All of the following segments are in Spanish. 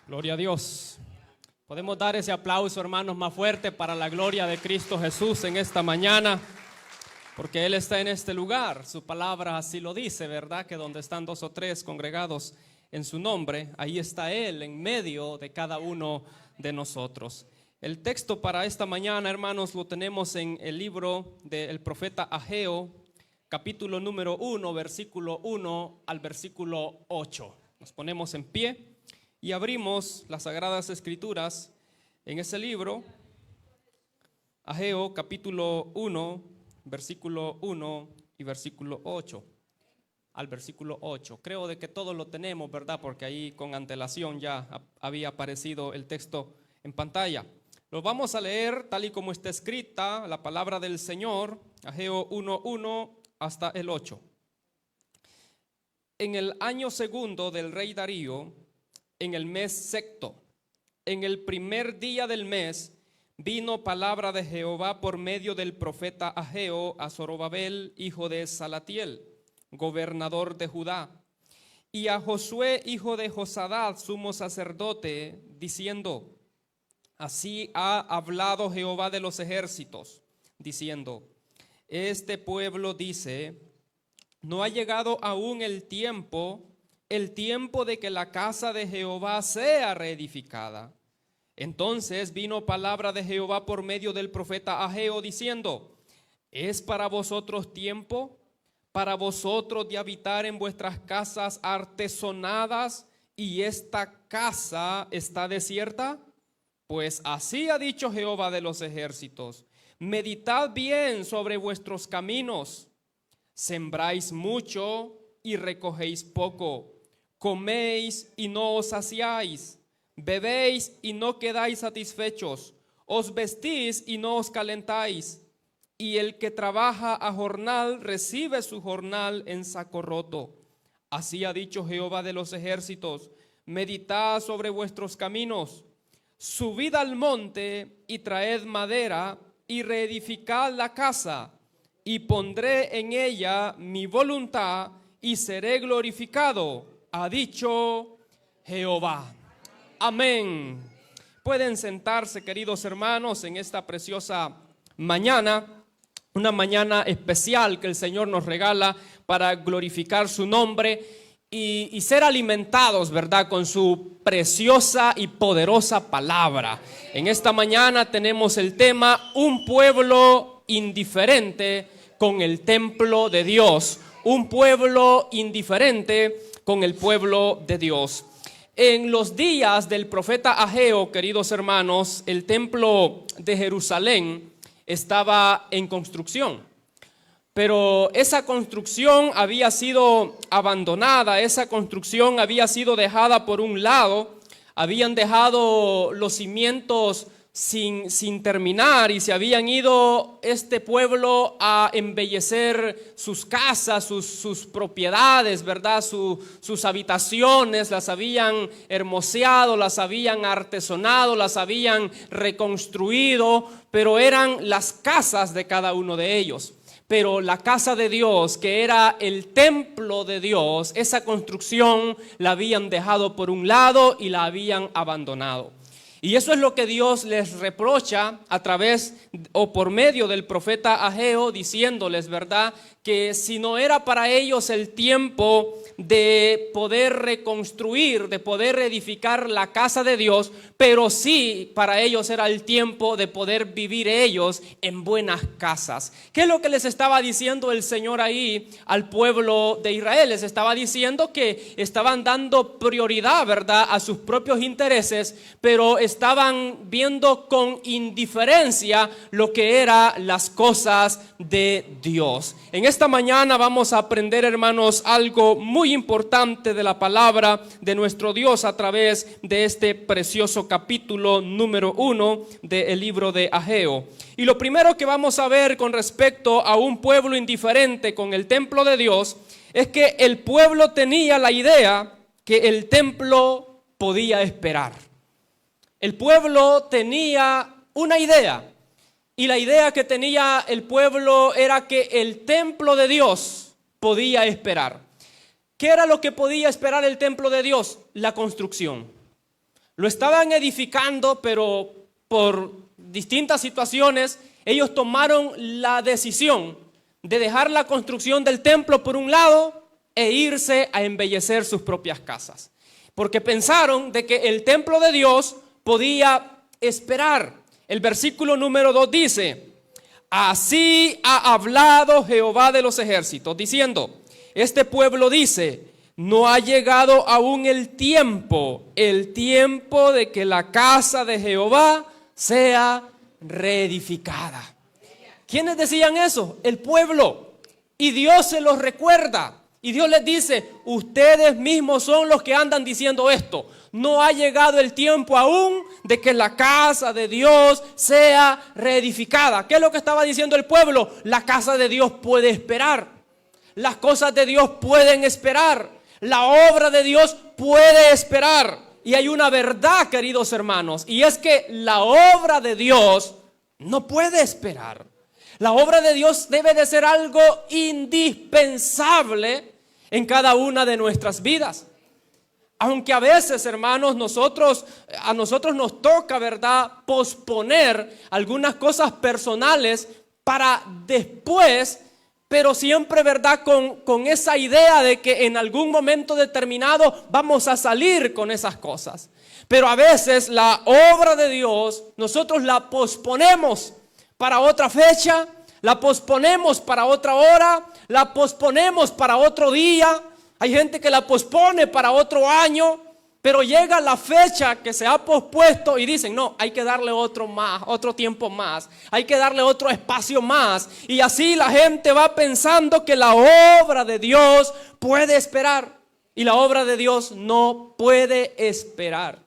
Gloria a Dios. Podemos dar ese aplauso, hermanos, más fuerte para la gloria de Cristo Jesús en esta mañana, porque Él está en este lugar. Su palabra así lo dice, ¿verdad? Que donde están dos o tres congregados en su nombre, ahí está Él en medio de cada uno de nosotros. El texto para esta mañana, hermanos, lo tenemos en el libro del profeta Ageo, capítulo número 1, versículo 1 al versículo 8. Nos ponemos en pie y abrimos las Sagradas Escrituras en ese libro, Ageo capítulo 1, versículo 1 y versículo 8, al versículo 8. Creo de que todos lo tenemos, ¿verdad? Porque ahí con antelación ya había aparecido el texto en pantalla. Lo vamos a leer tal y como está escrita la palabra del Señor, Ageo 1:1 hasta el 8. En el año segundo del rey Darío, en el mes sexto, en el primer día del mes, vino palabra de Jehová por medio del profeta Ageo a Zorobabel, hijo de Salatiel, gobernador de Judá, y a Josué, hijo de Josadad, sumo sacerdote, diciendo: así ha hablado Jehová de los ejércitos, diciendo: este pueblo dice, no ha llegado aún el tiempo de que la casa de Jehová sea reedificada. Entonces vino palabra de Jehová por medio del profeta Ageo diciendo: ¿es para vosotros tiempo, para vosotros de habitar en vuestras casas artesonadas, y esta casa está desierta? Pues así ha dicho Jehová de los ejércitos: meditad bien sobre vuestros caminos. Sembráis mucho y recogéis poco. Coméis y no os saciáis. Bebéis y no quedáis satisfechos. Os vestís y no os calentáis. Y el que trabaja a jornal recibe su jornal en saco roto. Así ha dicho Jehová de los ejércitos: meditad sobre vuestros caminos. Subid al monte y traed madera y reedificad la casa, y pondré en ella mi voluntad y seré glorificado, ha dicho Jehová. Amén. Pueden sentarse, queridos hermanos, en esta preciosa mañana, una mañana especial que el Señor nos regala para glorificar su nombre y ser alimentados, ¿verdad?, con su preciosa y poderosa palabra. En esta mañana tenemos el tema: un pueblo indiferente con el templo de Dios. Un pueblo indiferente con el pueblo de Dios. En los días del profeta Ageo, queridos hermanos, el templo de Jerusalén estaba en construcción. Pero esa construcción había sido abandonada, esa construcción había sido dejada por un lado, habían dejado los cimientos sin terminar y se habían ido este pueblo a embellecer sus casas, sus propiedades, ¿verdad? Sus habitaciones, las habían hermoseado, las habían artesonado, las habían reconstruido, pero eran las casas de cada uno de ellos. Pero la casa de Dios, que era el templo de Dios, esa construcción la habían dejado por un lado y la habían abandonado. Y eso es lo que Dios les reprocha a través o por medio del profeta Ageo, diciéndoles, ¿verdad?, que si no era para ellos el tiempo de poder reconstruir, de poder reedificar la casa de Dios, pero sí para ellos era el tiempo de poder vivir ellos en buenas casas. ¿Qué es lo que les estaba diciendo el Señor ahí al pueblo de Israel? Les estaba diciendo que estaban dando prioridad, ¿verdad?, a sus propios intereses, pero estaban viendo con indiferencia lo que eran las cosas de Dios. En esta mañana vamos a aprender, hermanos, algo muy importante de la palabra de nuestro Dios a través de este precioso capítulo número 1 del libro de Ageo. Y lo primero que vamos a ver con respecto a un pueblo indiferente con el templo de Dios es que el pueblo tenía la idea que el templo podía esperar. El pueblo tenía una idea, y la idea que tenía el pueblo era que el templo de Dios podía esperar. ¿Qué era lo que podía esperar el templo de Dios? La construcción. lo estaban edificando, pero por distintas situaciones, ellos tomaron la decisión de dejar la construcción del templo por un lado e irse a embellecer sus propias casas. Porque pensaron de que el templo de Dios podía esperar. El versículo número 2 dice: así ha hablado Jehová de los ejércitos, diciendo, este pueblo dice, no ha llegado aún el tiempo de que la casa de Jehová sea reedificada. ¿Quiénes decían eso? El pueblo. Y Dios se los recuerda. Y Dios les dice, ustedes mismos son los que andan diciendo esto. No ha llegado el tiempo aún de que la casa de Dios sea reedificada. ¿Qué es lo que estaba diciendo el pueblo? La casa de Dios puede esperar. Las cosas de Dios pueden esperar. La obra de Dios puede esperar. Y hay una verdad, queridos hermanos, y es que la obra de Dios no puede esperar. La obra de Dios debe de ser algo indispensable en cada una de nuestras vidas. Aunque a veces, hermanos, a nosotros nos toca, ¿verdad?, posponer algunas cosas personales para después, pero siempre, ¿verdad?, con esa idea de que en algún momento determinado vamos a salir con esas cosas. Pero a veces la obra de Dios nosotros la posponemos para otra fecha, la posponemos para otra hora, la posponemos para otro día. Hay gente que la pospone para otro año, pero llega la fecha que se ha pospuesto y dicen, no, hay que darle otro tiempo más, hay que darle otro espacio más. Y así la gente va pensando que la obra de Dios puede esperar. Y la obra de Dios no puede esperar.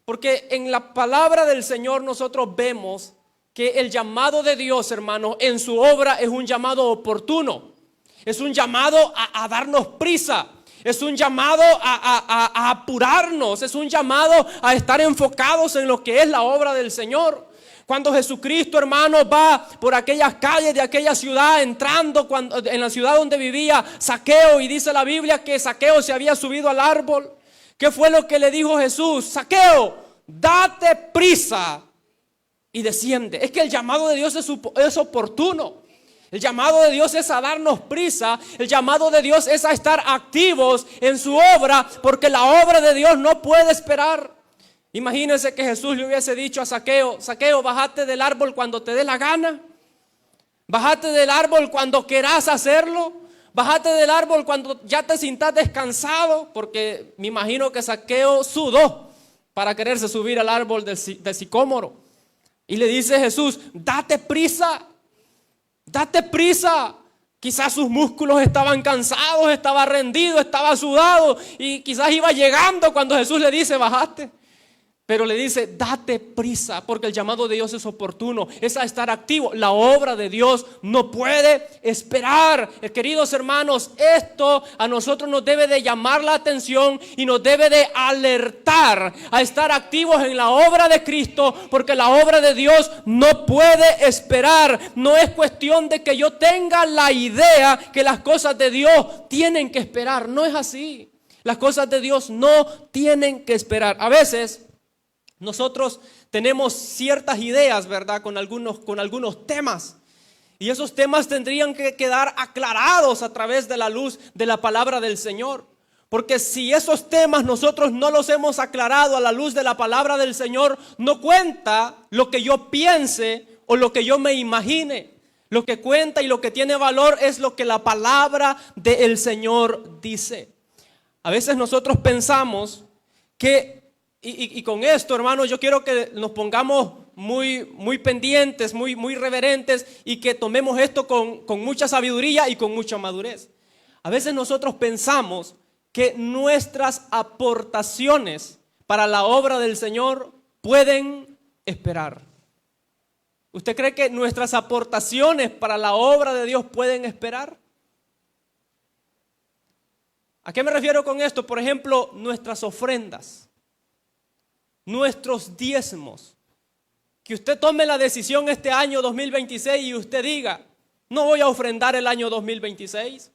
Porque en la palabra del Señor nosotros vemos que el llamado de Dios, hermanos, en su obra es un llamado oportuno. Es un llamado a darnos prisa. Es un llamado a apurarnos. Es un llamado a estar enfocados en lo que es la obra del Señor. Cuando Jesucristo, hermanos, va por aquellas calles de aquella ciudad, entrando en la ciudad donde vivía Zaqueo, y dice la Biblia que Zaqueo se había subido al árbol. ¿Qué fue lo que le dijo Jesús? Zaqueo, date prisa y desciende. Es que el llamado de Dios es oportuno. El llamado de Dios es a darnos prisa. El llamado de Dios es a estar activos en su obra, porque la obra de Dios no puede esperar. Imagínense que Jesús le hubiese dicho a Zaqueo, Zaqueo, bájate del árbol cuando te dé la gana. Bájate del árbol cuando quieras hacerlo. Bájate del árbol cuando ya te sientas descansado, porque me imagino que Zaqueo sudó para quererse subir al árbol de sicómoro. Y le dice Jesús, date prisa, date prisa. Quizás sus músculos estaban cansados, estaba rendido, estaba sudado y quizás iba llegando cuando Jesús le dice, bájate. Pero le dice, date prisa, porque el llamado de Dios es oportuno, es a estar activo. La obra de Dios no puede esperar. Queridos hermanos, esto a nosotros nos debe de llamar la atención y nos debe de alertar a estar activos en la obra de Cristo, porque la obra de Dios no puede esperar. No es cuestión de que yo tenga la idea que las cosas de Dios tienen que esperar. No es así. Las cosas de Dios no tienen que esperar. A veces nosotros tenemos ciertas ideas, ¿verdad? Con algunos temas. Y esos temas tendrían que quedar aclarados a través de la luz de la palabra del Señor. Porque si esos temas nosotros no los hemos aclarado a la luz de la palabra del Señor, no cuenta lo que yo piense o lo que yo me imagine. Lo que cuenta y lo que tiene valor es lo que la palabra del Señor dice. A veces nosotros pensamos que Y con esto, hermanos, yo quiero que nos pongamos muy pendientes, muy reverentes, y que tomemos esto con mucha sabiduría y con mucha madurez. A veces nosotros pensamos que nuestras aportaciones para la obra del Señor pueden esperar. ¿Usted cree que nuestras aportaciones para la obra de Dios pueden esperar? ¿A qué me refiero con esto? Por ejemplo, nuestras ofrendas, nuestros diezmos. Que usted tome la decisión este año 2026 y usted diga, no voy a ofrendar el año 2026,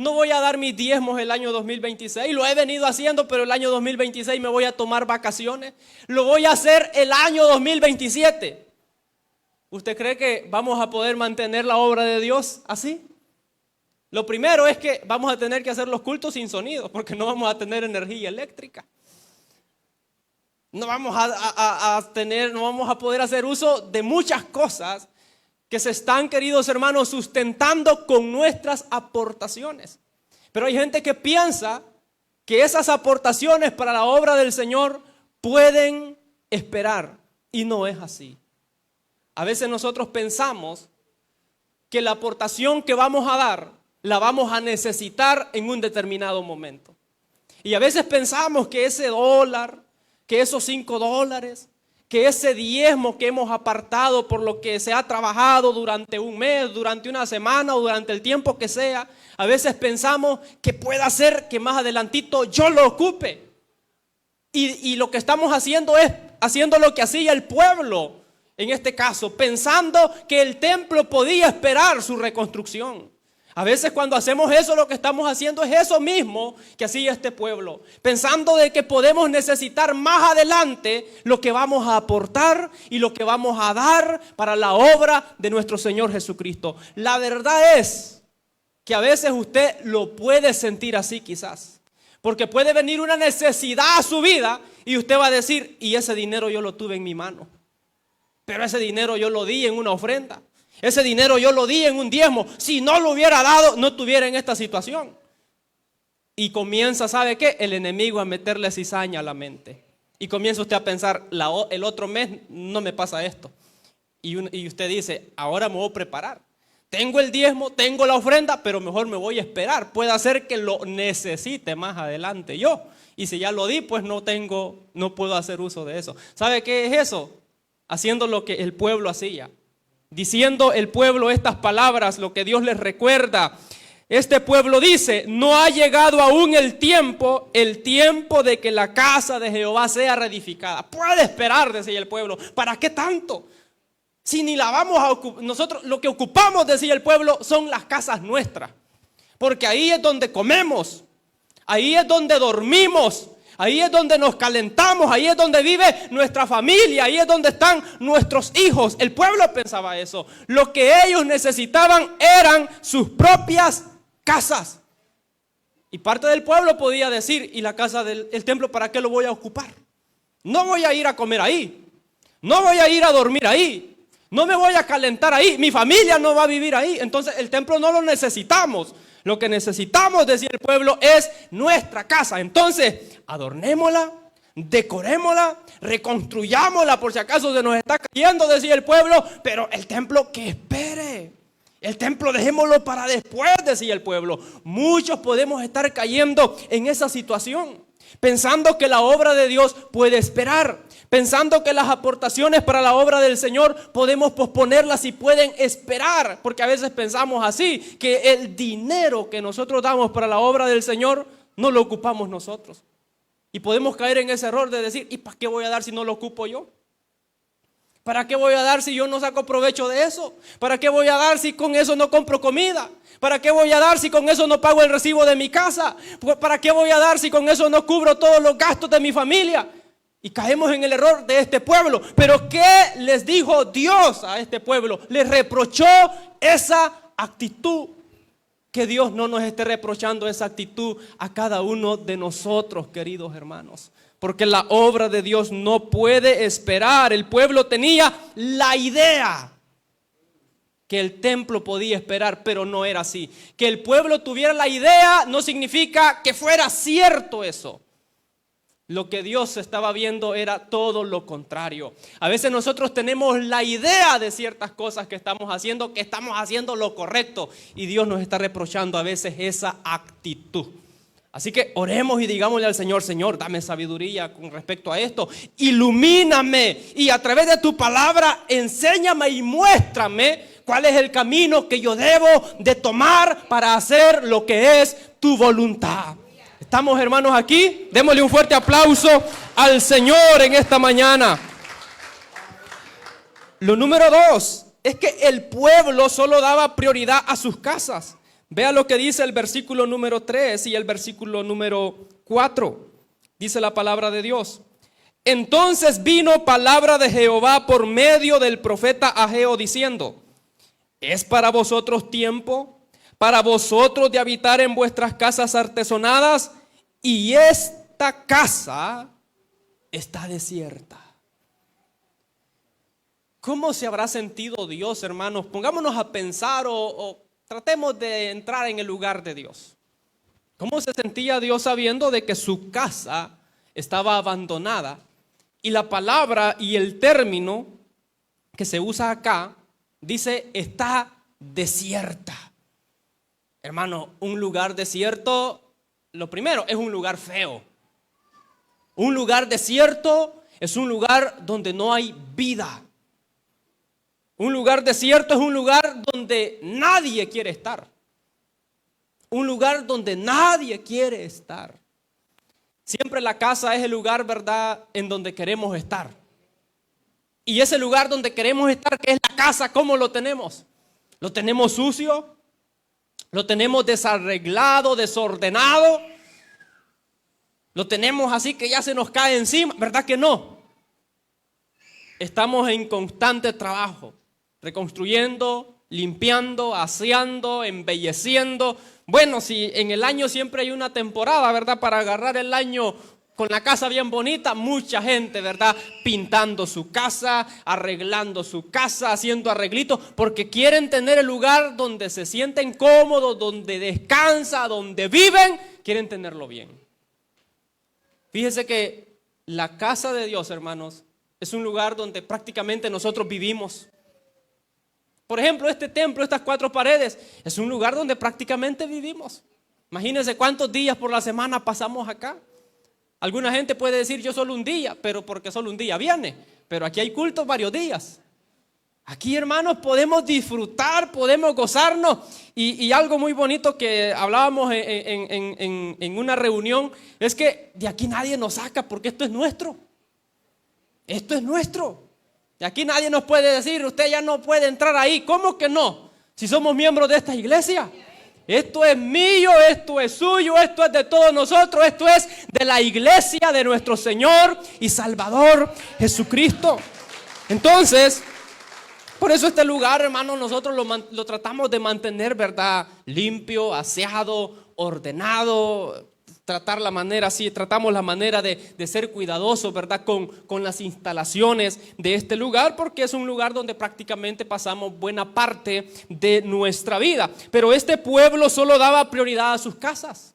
No voy a dar mis diezmos el año 2026, lo he venido haciendo, pero el año 2026 me voy a tomar vacaciones. Lo voy a hacer el año 2027. ¿Usted cree que vamos a poder mantener la obra de Dios así? Lo primero es que vamos a tener que hacer los cultos sin sonido, porque no vamos a tener energía eléctrica. No vamos no vamos a poder hacer uso de muchas cosas que se están, queridos hermanos, sustentando con nuestras aportaciones. Pero hay gente que piensa que esas aportaciones para la obra del Señor pueden esperar, y no es así. A veces nosotros pensamos que la aportación que vamos a dar la vamos a necesitar en un determinado momento. Y a veces pensamos que ese dólar, que esos $5, que ese diezmo que hemos apartado por lo que se ha trabajado durante un mes, durante una semana o durante el tiempo que sea, a veces pensamos que pueda ser que más adelantito yo lo ocupe. Y lo que estamos haciendo es haciendo lo que hacía el pueblo en este caso, pensando que el templo podía esperar su reconstrucción. A veces cuando hacemos eso, lo que estamos haciendo es eso mismo que hacía este pueblo, pensando de que podemos necesitar más adelante lo que vamos a aportar y lo que vamos a dar para la obra de nuestro Señor Jesucristo. La verdad es que a veces usted lo puede sentir así quizás, porque puede venir una necesidad a su vida y usted va a decir, y ese dinero yo lo tuve en mi mano, pero ese dinero yo lo di en una ofrenda. Ese dinero yo lo di en un diezmo. Si no lo hubiera dado, no estuviera en esta situación. Y comienza, ¿sabe qué? El enemigo a meterle cizaña a la mente. Y comienza usted a pensar, el otro mes no me pasa esto. Y usted dice, ahora me voy a preparar. Tengo el diezmo, tengo la ofrenda, pero mejor me voy a esperar. Puede ser que lo necesite más adelante yo. Y si ya lo di, pues no puedo hacer uso de eso. ¿Sabe qué es eso? Haciendo lo que el pueblo hacía. Diciendo el pueblo estas palabras, lo que Dios les recuerda. Este pueblo dice, no ha llegado aún el tiempo de que la casa de Jehová sea reedificada. Puede esperar, decía el pueblo. ¿Para qué tanto? Si ni la vamos a ocupar. Nosotros lo que ocupamos, decía el pueblo, son las casas nuestras. Porque ahí es donde comemos. Ahí es donde dormimos. Ahí es donde nos calentamos, ahí es donde vive nuestra familia, ahí es donde están nuestros hijos. El pueblo pensaba eso. Lo que ellos necesitaban eran sus propias casas. Y parte del pueblo podía decir, ¿y la casa del templo para qué lo voy a ocupar? No voy a ir a comer ahí, no voy a ir a dormir ahí, no me voy a calentar ahí, mi familia no va a vivir ahí. Entonces el templo no lo necesitamos. Lo que necesitamos, decía el pueblo, es nuestra casa. Entonces, adornémosla, decorémosla, reconstruyámosla por si acaso se nos está cayendo, decía el pueblo. Pero el templo que espere. El templo dejémoslo para después, decía el pueblo. Muchos podemos estar cayendo en esa situación, pensando que la obra de Dios puede esperar, pensando que las aportaciones para la obra del Señor podemos posponerlas y pueden esperar, porque a veces pensamos así, que el dinero que nosotros damos para la obra del Señor no lo ocupamos nosotros. Y podemos caer en ese error de decir, ¿y para qué voy a dar si no lo ocupo yo? ¿Para qué voy a dar si yo no saco provecho de eso? ¿Para qué voy a dar si con eso no compro comida? ¿Para qué voy a dar si con eso no pago el recibo de mi casa? ¿Para qué voy a dar si con eso no cubro todos los gastos de mi familia? Y caemos en el error de este pueblo. Pero ¿qué les dijo Dios a este pueblo? Les reprochó esa actitud. Que Dios no nos esté reprochando esa actitud a cada uno de nosotros, queridos hermanos. Porque la obra de Dios no puede esperar. El pueblo tenía la idea que el templo podía esperar, pero no era así. Que el pueblo tuviera la idea no significa que fuera cierto eso. Lo que Dios estaba viendo era todo lo contrario. A veces nosotros tenemos la idea de ciertas cosas que estamos haciendo lo correcto. Y Dios nos está reprochando a veces esa actitud. Así que oremos y digámosle al Señor, Señor, dame sabiduría con respecto a esto. Ilumíname y a través de tu palabra enséñame y muéstrame cuál es el camino que yo debo de tomar para hacer lo que es tu voluntad. ¿Estamos, hermanos, aquí? Démosle un fuerte aplauso al Señor en esta mañana. Lo número 2 es que el pueblo solo daba prioridad a sus casas, Vea lo que dice el versículo número 3 y el versículo número 4. Dice la palabra de Dios. Entonces vino palabra de Jehová por medio del profeta Ageo diciendo: ¿es para vosotros tiempo, para vosotros de habitar en vuestras casas artesonadas? Y esta casa está desierta. ¿Cómo se habrá sentido Dios, hermanos? Pongámonos a pensar o tratemos de entrar en el lugar de Dios. ¿Cómo se sentía Dios sabiendo de que su casa estaba abandonada? Y la palabra y el término que se usa acá dice está desierta. Hermano, un lugar desierto, lo primero, es un lugar feo. Un lugar desierto es un lugar donde no hay vida. Un lugar desierto es un lugar donde nadie quiere estar. Un lugar donde nadie quiere estar. Siempre la casa es el lugar, ¿verdad?, en donde queremos estar. Y ese lugar donde queremos estar, que es la casa, ¿cómo lo tenemos? ¿Lo tenemos sucio? ¿Lo tenemos desarreglado, desordenado? ¿Lo tenemos así que ya se nos cae encima? ¿Verdad que no? Estamos en constante trabajo, reconstruyendo, limpiando, aseando, embelleciendo. Bueno, si en el año siempre hay una temporada, ¿verdad?, para agarrar el año con la casa bien bonita, mucha gente, ¿verdad?, pintando su casa, arreglando su casa, haciendo arreglitos, porque quieren tener el lugar donde se sienten cómodos, donde descansan, donde viven, quieren tenerlo bien. Fíjese que la casa de Dios, hermanos, es un lugar donde prácticamente nosotros vivimos. Por ejemplo, este templo, estas 4 paredes, es un lugar donde prácticamente vivimos. Imagínense cuántos días por la semana pasamos acá. Alguna gente puede decir yo solo un día, pero porque solo un día viene. Pero aquí hay cultos varios días. Aquí, hermanos, podemos disfrutar, podemos gozarnos. Y algo muy bonito que hablábamos en una reunión es que de aquí nadie nos saca porque esto es nuestro. Esto es nuestro. De aquí nadie nos puede decir, usted ya no puede entrar ahí. ¿Cómo que no? Si somos miembros de esta iglesia. Esto es mío, esto es suyo, esto es de todos nosotros, esto es de la iglesia de nuestro Señor y Salvador Jesucristo. Entonces, por eso este lugar, hermano, nosotros lo tratamos de mantener, ¿verdad?, limpio, aseado, ordenado. Tratamos la manera de ser cuidadosos, ¿verdad?, con las instalaciones de este lugar, porque es un lugar donde prácticamente pasamos buena parte de nuestra vida. Pero este pueblo solo daba prioridad a sus casas.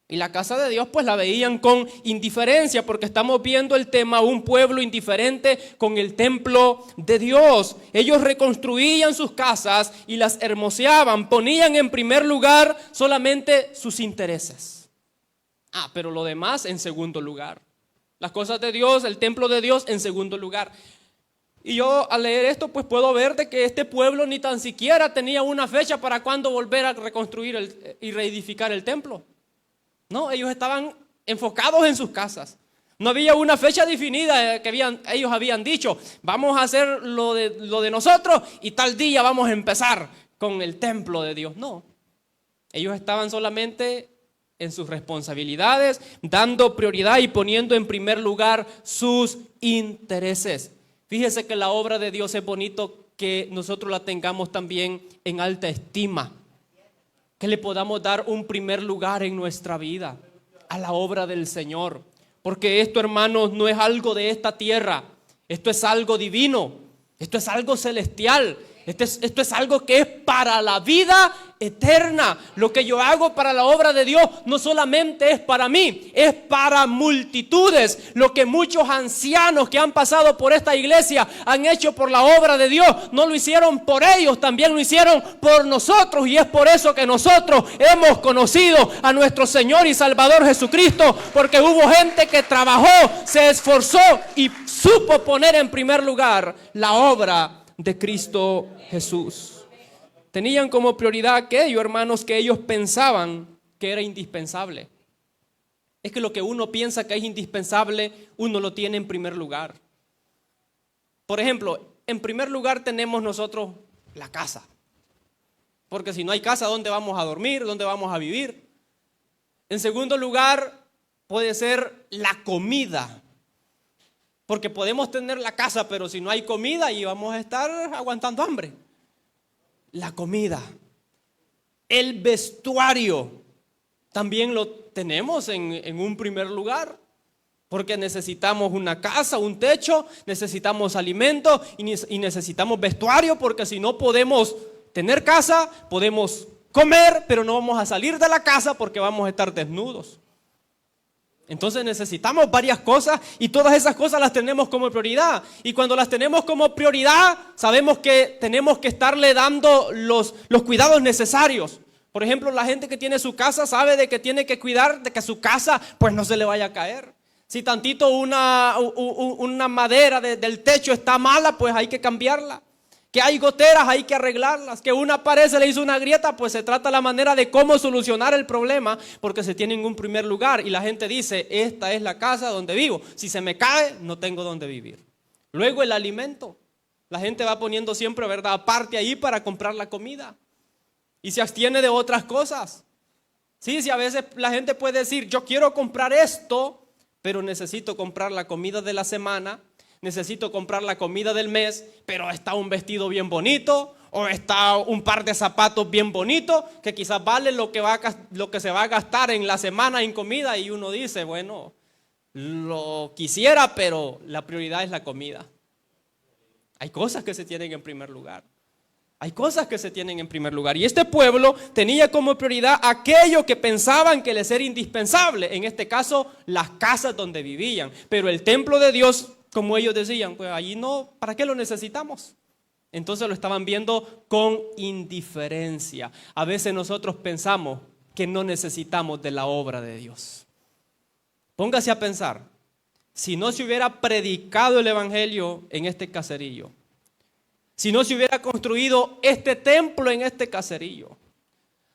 Y la casa de Dios pues la veían con indiferencia, porque estamos viendo el tema, un pueblo indiferente con el templo de Dios. Ellos reconstruían sus casas y las hermoseaban, ponían en primer lugar solamente sus intereses. Pero lo demás en segundo lugar. Las cosas de Dios, el templo de Dios en segundo lugar. Y yo al leer esto pues puedo ver de que este pueblo ni tan siquiera tenía una fecha para cuándo volver a reconstruir y reedificar el templo. No, ellos estaban enfocados en sus casas. No había una fecha definida que ellos habían dicho, vamos a hacer lo de nosotros y tal día vamos a empezar con el templo de Dios. No, ellos estaban solamente en sus responsabilidades, dando prioridad y poniendo en primer lugar sus intereses. Fíjese que la obra de Dios es bonito que nosotros la tengamos también en alta estima, que le podamos dar un primer lugar en nuestra vida a la obra del Señor, porque esto, hermanos, no es algo de esta tierra, esto es algo divino, esto es algo celestial. Esto es algo que es para la vida eterna. Lo que yo hago para la obra de Dios no solamente es para mí, es para multitudes. Lo que muchos ancianos que han pasado por esta iglesia han hecho por la obra de Dios, no lo hicieron por ellos, también lo hicieron por nosotros. Y es por eso que nosotros hemos conocido a nuestro Señor y Salvador Jesucristo, porque hubo gente que trabajó, se esforzó y supo poner en primer lugar la obra de Cristo Jesús. Tenían como prioridad aquello, hermanos, que ellos pensaban que era indispensable. Es que lo que uno piensa que es indispensable, uno lo tiene en primer lugar. Por ejemplo, en primer lugar tenemos nosotros la casa. porque si no hay casa, ¿dónde vamos a dormir? ¿Dónde vamos a vivir? En segundo lugar, puede ser la comida. Porque podemos tener la casa, pero si no hay comida, y vamos a estar aguantando hambre. La comida. El vestuario. También lo tenemos en un primer lugar. Porque necesitamos una casa, un techo, necesitamos alimento y necesitamos vestuario, porque si no podemos tener casa, podemos comer, pero no vamos a salir de la casa porque vamos a estar desnudos. Entonces necesitamos varias cosas y todas esas cosas las tenemos como prioridad. Y cuando las tenemos como prioridad, sabemos que tenemos que estarle dando los cuidados necesarios. Por ejemplo, la gente que tiene su casa sabe de que tiene que cuidar de que su casa pues no se le vaya a caer. Si tantito una madera del techo está mala, pues hay que cambiarla. Que hay goteras, hay que arreglarlas. Que una pared se le hizo una grieta, pues se trata la manera de cómo solucionar el problema, porque se tiene en un primer lugar. Y la gente dice, esta es la casa donde vivo. Si se me cae, no tengo donde vivir. Luego el alimento. La gente va poniendo siempre, ¿verdad?, aparte ahí para comprar la comida. Y se abstiene de otras cosas. Sí, a veces la gente puede decir, yo quiero comprar esto, pero necesito comprar la comida de la semana, necesito comprar la comida del mes, pero está un vestido bien bonito, o está un par de zapatos bien bonitos, que quizás vale lo que se va a gastar en la semana en comida, y uno dice, bueno, lo quisiera, pero la prioridad es la comida. Hay cosas que se tienen en primer lugar. Hay cosas que se tienen en primer lugar. Y este pueblo tenía como prioridad aquello que pensaban que les era indispensable. En este caso, las casas donde vivían. Pero el templo de Dios, como ellos decían, pues allí no, ¿para qué lo necesitamos? Entonces lo estaban viendo con indiferencia. A veces nosotros pensamos que no necesitamos de la obra de Dios. Póngase a pensar, si no se hubiera predicado el evangelio en este caserillo, si no se hubiera construido este templo en este caserillo,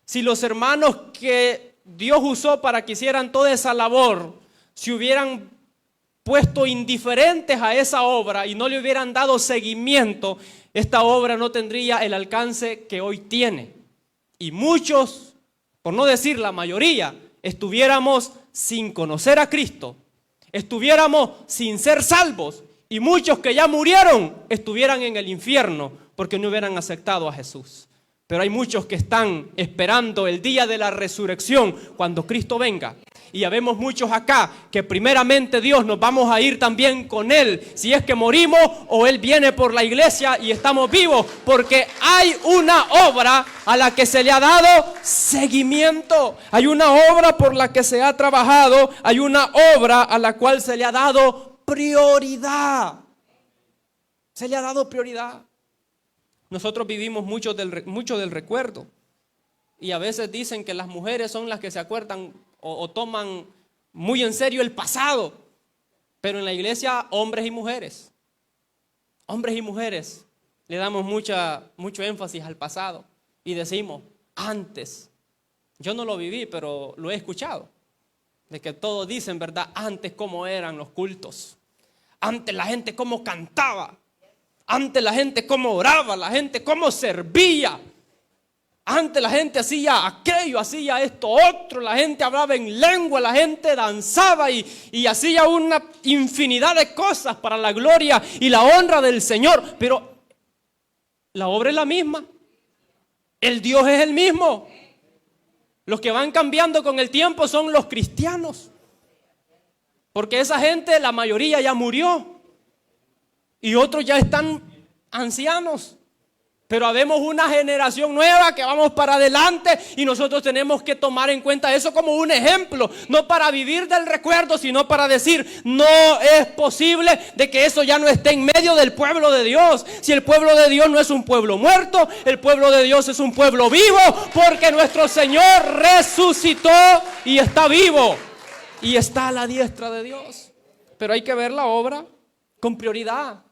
si los hermanos que Dios usó para que hicieran toda esa labor se hubieran puesto indiferentes a esa obra y no le hubieran dado seguimiento, esta obra no tendría el alcance que hoy tiene. Y muchos, por no decir la mayoría, estuviéramos sin conocer a Cristo, estuviéramos sin ser salvos. Y muchos que ya murieron estuvieran en el infierno porque no hubieran aceptado a Jesús. Pero hay muchos que están esperando el día de la resurrección cuando Cristo venga. Y ya vemos muchos acá que primeramente Dios nos vamos a ir también con Él. Si es que morimos o Él viene por la iglesia y estamos vivos. Porque hay una obra a la que se le ha dado seguimiento. Hay una obra por la que se ha trabajado. Hay una obra a la cual se le ha dado prioridad. Se le ha dado prioridad. Nosotros vivimos mucho del recuerdo. Y a veces dicen que las mujeres son las que se acuerdan o toman muy en serio el pasado. Pero en la iglesia, hombres y mujeres le damos mucho énfasis al pasado. Y decimos, antes. Yo no lo viví, pero lo he escuchado. De que todos dicen, ¿verdad? Antes cómo eran los cultos. Antes la gente cómo cantaba. Antes la gente cómo oraba. La gente cómo servía. Antes la gente hacía aquello, hacía esto otro. La gente hablaba en lengua. La gente danzaba y hacía una infinidad de cosas para la gloria y la honra del Señor. Pero la obra es la misma. El Dios es el mismo. Los que van cambiando con el tiempo son los cristianos. Porque esa gente, la mayoría ya murió. Y otros ya están ancianos. Pero habemos una generación nueva que vamos para adelante. Y nosotros tenemos que tomar en cuenta eso como un ejemplo. No para vivir del recuerdo, sino para decir, no es posible de que eso ya no esté en medio del pueblo de Dios. Si el pueblo de Dios no es un pueblo muerto, el pueblo de Dios es un pueblo vivo. Porque nuestro Señor resucitó y está vivo. Y está a la diestra de Dios. Pero hay que ver la obra con prioridad.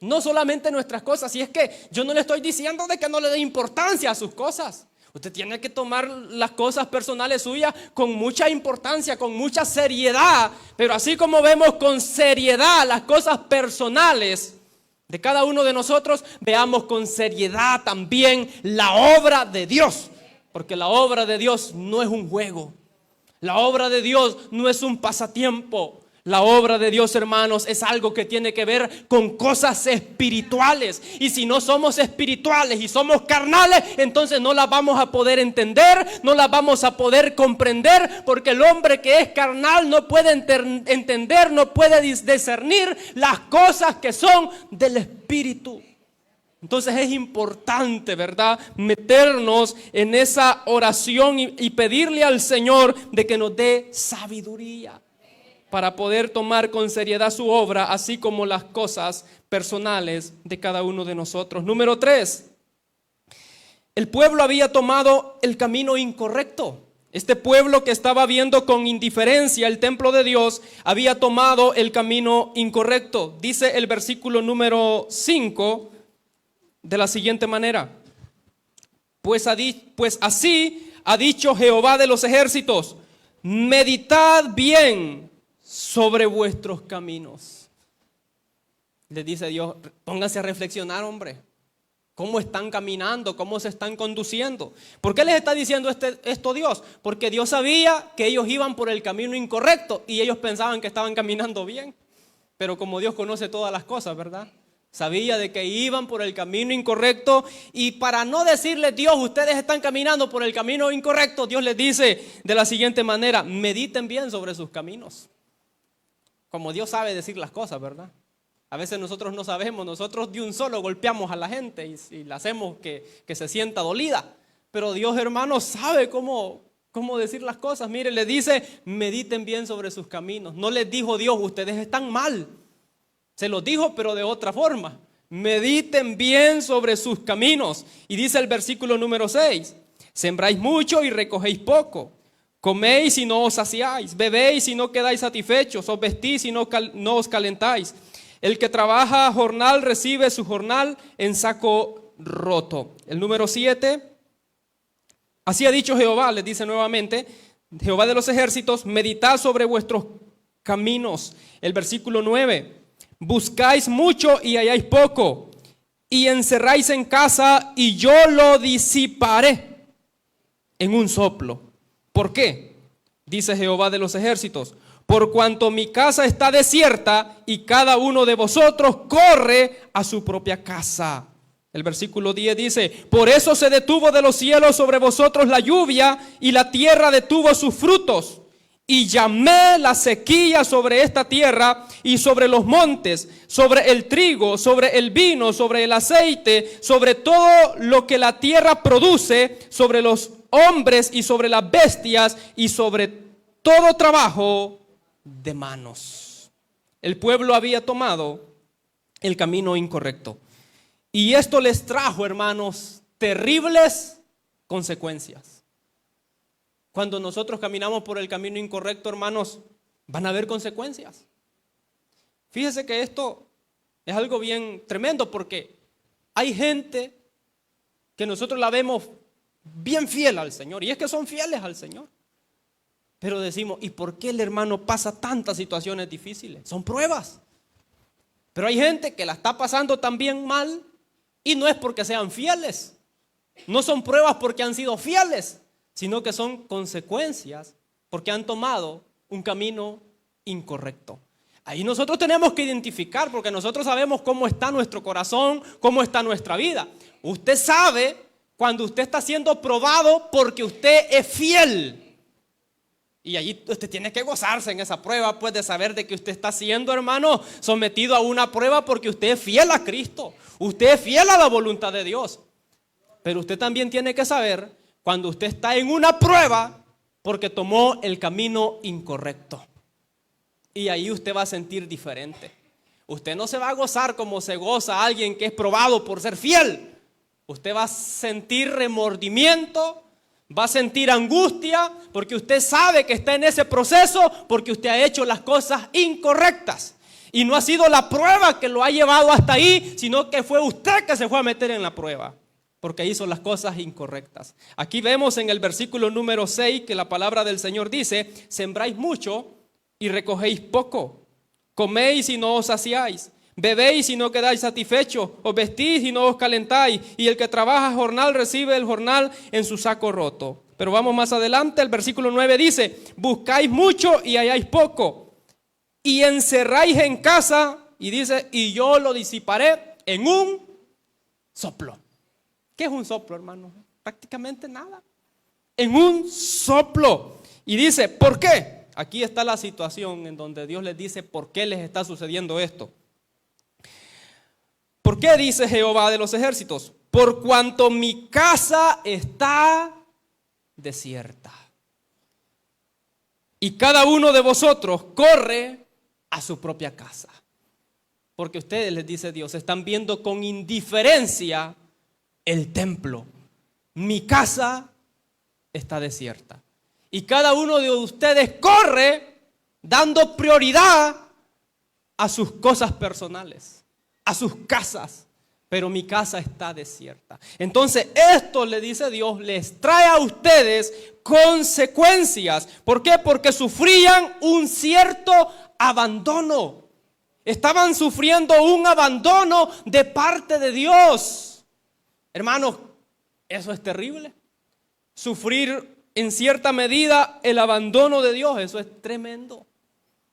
No solamente nuestras cosas. Y es que yo no le estoy diciendo de que no le dé importancia a sus cosas. Usted tiene que tomar las cosas personales suyas con mucha importancia, con mucha seriedad. Pero así como vemos con seriedad las cosas personales, de cada uno de nosotros, veamos con seriedad también la obra de Dios. Porque la obra de Dios no es un juego. La obra de Dios no es un pasatiempo. La obra de Dios, hermanos, es algo que tiene que ver con cosas espirituales. Y si no somos espirituales y somos carnales, entonces no las vamos a poder entender, no las vamos a poder comprender, porque el hombre que es carnal no puede entender, no puede discernir las cosas que son del espíritu. Entonces es importante, ¿verdad?, meternos en esa oración y pedirle al Señor de que nos dé sabiduría para poder tomar con seriedad su obra, así como las cosas personales de cada uno de nosotros. Número 3, el pueblo había tomado el camino incorrecto. Este pueblo que estaba viendo con indiferencia el templo de Dios había tomado el camino incorrecto. Dice el versículo número 5 de la siguiente manera: pues así ha dicho Jehová de los ejércitos, meditad bien sobre vuestros caminos. Les dice Dios, pónganse a reflexionar, hombre. ¿Cómo están caminando? ¿Cómo se están conduciendo? ¿Por qué les está diciendo esto Dios? Porque Dios sabía que ellos iban por el camino incorrecto y ellos pensaban que estaban caminando bien. Pero como Dios conoce todas las cosas, ¿verdad? Sabía de que iban por el camino incorrecto, y para no decirles, Dios, ustedes están caminando por el camino incorrecto, Dios les dice de la siguiente manera: mediten bien sobre sus caminos. Como Dios sabe decir las cosas, ¿verdad? A veces nosotros no sabemos, nosotros de un solo golpeamos a la gente y le hacemos que se sienta dolida. Pero Dios, hermanos, sabe cómo decir las cosas. Mire, le dice, mediten bien sobre sus caminos. No les dijo Dios, ustedes están mal. Se los dijo, pero de otra forma. Mediten bien sobre sus caminos. Y dice el versículo número 6, sembráis mucho y recogéis poco. Coméis y no os saciáis, bebéis y no quedáis satisfechos, os vestís y no os calentáis. El que trabaja a jornal recibe su jornal en saco roto. El número 7, así ha dicho Jehová, les dice nuevamente, Jehová de los ejércitos, meditad sobre vuestros caminos. El versículo 9, buscáis mucho y halláis poco, y encerráis en casa y yo lo disiparé en un soplo. ¿Por qué? Dice Jehová de los ejércitos, por cuanto mi casa está desierta y cada uno de vosotros corre a su propia casa. El versículo 10 dice, por eso se detuvo de los cielos sobre vosotros la lluvia y la tierra detuvo sus frutos. Y llamé la sequía sobre esta tierra y sobre los montes, sobre el trigo, sobre el vino, sobre el aceite, sobre todo lo que la tierra produce, sobre los hombres y sobre las bestias y sobre todo trabajo de manos. El pueblo había tomado el camino incorrecto. Y esto les trajo, hermanos, terribles consecuencias. Cuando nosotros caminamos por el camino incorrecto, hermanos, van a haber consecuencias. Fíjese que esto es algo bien tremendo, porque hay gente que nosotros la vemos bien fiel al Señor, y es que son fieles al Señor. Pero decimos, ¿y por qué el hermano pasa tantas situaciones difíciles? Son pruebas. Pero hay gente que la está pasando también mal, y no es porque sean fieles. No son pruebas porque han sido fieles, sino que son consecuencias porque han tomado un camino incorrecto. Ahí nosotros tenemos que identificar, porque nosotros sabemos cómo está nuestro corazón, cómo está nuestra vida. Usted sabe cuando usted está siendo probado porque usted es fiel. Y allí usted tiene que gozarse en esa prueba, pues, de saber de que usted está siendo, hermano, sometido a una prueba porque usted es fiel a Cristo. Usted es fiel a la voluntad de Dios. Pero usted también tiene que saber cuando usted está en una prueba porque tomó el camino incorrecto. Y ahí usted va a sentir diferente. Usted no se va a gozar como se goza alguien que es probado por ser fiel. Usted va a sentir remordimiento, va a sentir angustia, porque usted sabe que está en ese proceso porque usted ha hecho las cosas incorrectas. Y no ha sido la prueba que lo ha llevado hasta ahí, sino que fue usted que se fue a meter en la prueba, porque hizo las cosas incorrectas. Aquí vemos en el versículo número 6 que la palabra del Señor dice, sembráis mucho y recogéis poco, coméis y no os saciáis, Bebéis y no quedáis satisfechos, os vestís y no os calentáis, y el que trabaja jornal recibe el jornal en su saco roto. Pero vamos más adelante, el versículo 9 dice, buscáis mucho y halláis poco, y encerráis en casa, y dice, y yo lo disiparé en un soplo. ¿Qué es un soplo, hermano? Prácticamente nada. En un soplo. Y dice, ¿por qué? Aquí está la situación en donde Dios les dice por qué les está sucediendo esto. ¿Por qué dice Jehová de los ejércitos? Por cuanto mi casa está desierta. Y cada uno de vosotros corre a su propia casa. Porque ustedes, les dice Dios, están viendo con indiferencia el templo. Mi casa está desierta. Y cada uno de ustedes corre dando prioridad a sus cosas personales, a sus casas. Pero mi casa está desierta. Entonces esto, le dice Dios, les trae a ustedes consecuencias. ¿Por qué? Porque sufrían un cierto abandono. Estaban sufriendo un abandono de parte de Dios. Hermanos, eso es terrible. Sufrir en cierta medida el abandono de Dios, eso es tremendo.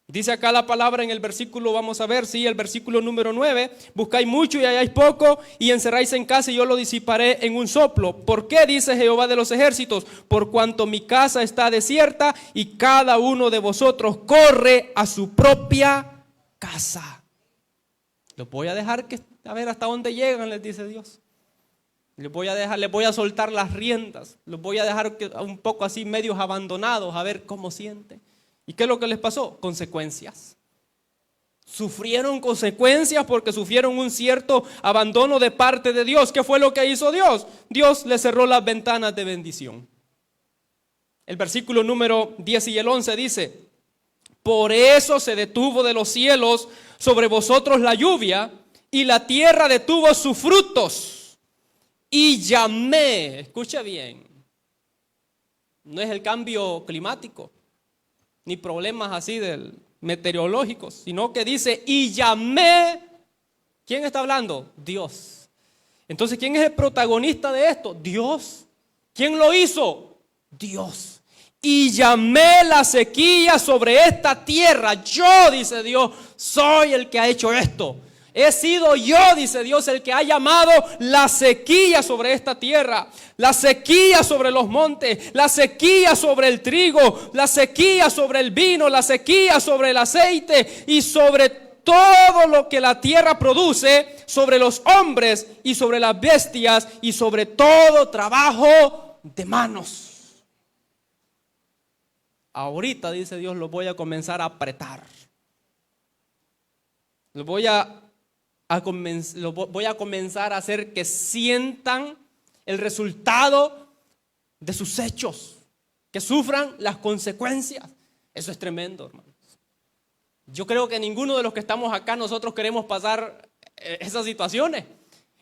Dice acá la palabra en el versículo, vamos a ver, sí, el versículo número 9, buscáis mucho y halláis poco, y encerráis en casa y yo lo disiparé en un soplo. ¿Por qué? Dice Jehová de los ejércitos, por cuanto mi casa está desierta y cada uno de vosotros corre a su propia casa. Los voy a dejar que, a ver hasta dónde llegan, les dice Dios. Les voy a soltar las riendas, los voy a dejar un poco así medios abandonados, a ver cómo sienten. ¿Y qué es lo que les pasó? Consecuencias. Sufrieron consecuencias porque sufrieron un cierto abandono de parte de Dios. ¿Qué fue lo que hizo Dios? Dios les cerró las ventanas de bendición. El versículo número 10 y el 11 dice, por eso se detuvo de los cielos sobre vosotros la lluvia y la tierra detuvo sus frutos. Y llamé, escucha bien, no es el cambio climático, ni problemas así meteorológicos, sino que dice, y llamé, ¿quién está hablando? Dios. Entonces, ¿quién es el protagonista de esto? Dios. ¿Quién lo hizo? Dios. Y llamé la sequía sobre esta tierra. Yo, dice Dios, soy el que ha hecho esto. He sido yo, dice Dios, el que ha llamado la sequía sobre esta tierra, la sequía sobre los montes, la sequía sobre el trigo, la sequía sobre el vino, la sequía sobre el aceite y sobre todo lo que la tierra produce, sobre los hombres y sobre las bestias y sobre todo trabajo de manos. Ahorita, dice Dios, los voy a comenzar a apretar. Voy a comenzar a hacer que sientan el resultado de sus hechos, que sufran las consecuencias. Eso es tremendo, hermanos. Yo creo que ninguno de los que estamos acá nosotros queremos pasar esas situaciones,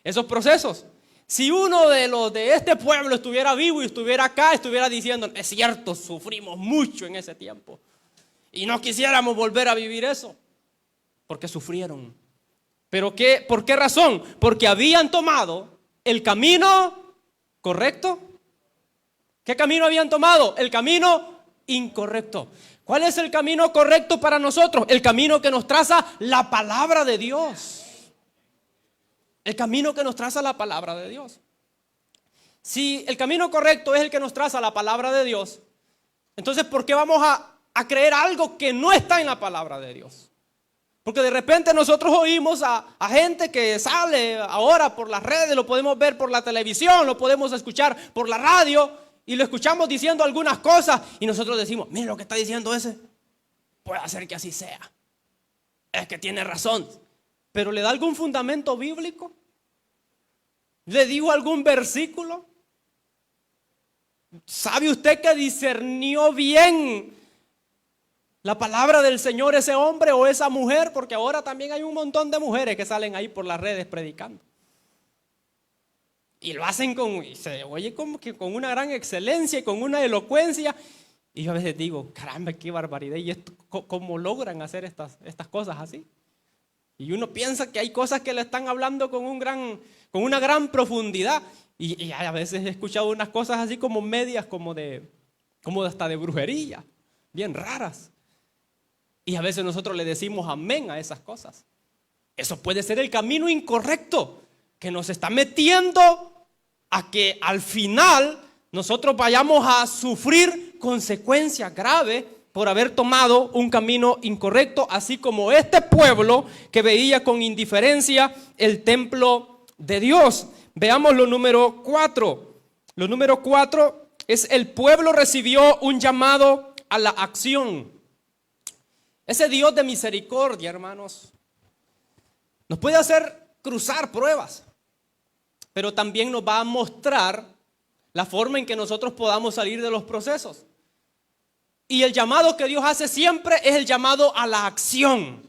esos procesos. Si uno de los de este pueblo estuviera vivo y estuviera acá, estuviera diciendo, es cierto, sufrimos mucho en ese tiempo y no quisiéramos volver a vivir eso, porque sufrieron. ¿Pero qué? ¿Por qué razón? Porque habían tomado el camino correcto. ¿Qué camino habían tomado? El camino incorrecto. ¿Cuál es el camino correcto para nosotros? El camino que nos traza la palabra de Dios. El camino que nos traza la palabra de Dios. Si el camino correcto es el que nos traza la palabra de Dios, entonces ¿por qué vamos a creer algo que no está en la palabra de Dios? Porque de repente nosotros oímos a gente que sale ahora por las redes, lo podemos ver por la televisión, lo podemos escuchar por la radio y lo escuchamos diciendo algunas cosas y nosotros decimos, mire lo que está diciendo ese, puede ser que así sea, es que tiene razón, pero ¿le da algún fundamento bíblico? ¿Le digo algún versículo? ¿Sabe usted que discernió bien la palabra del Señor ese hombre o esa mujer? Porque ahora también hay un montón de mujeres que salen ahí por las redes predicando. Y lo hacen se oye como que con una gran excelencia y con una elocuencia. Y yo a veces digo, caramba, qué barbaridad. ¿Y esto, cómo logran hacer estas cosas así? Y uno piensa que hay cosas que le están hablando con una gran profundidad. Y a veces he escuchado unas cosas así como medias, como hasta de brujería, bien raras. Y a veces nosotros le decimos amén a esas cosas. Eso puede ser el camino incorrecto que nos está metiendo a que al final nosotros vayamos a sufrir consecuencias graves por haber tomado un camino incorrecto, así como este pueblo que veía con indiferencia el templo de Dios. Veamos lo número 4. Lo número 4 es: el pueblo recibió un llamado a la acción. Ese Dios de misericordia, hermanos, nos puede hacer cruzar pruebas, pero también nos va a mostrar la forma en que nosotros podamos salir de los procesos. Y el llamado que Dios hace siempre es el llamado a la acción.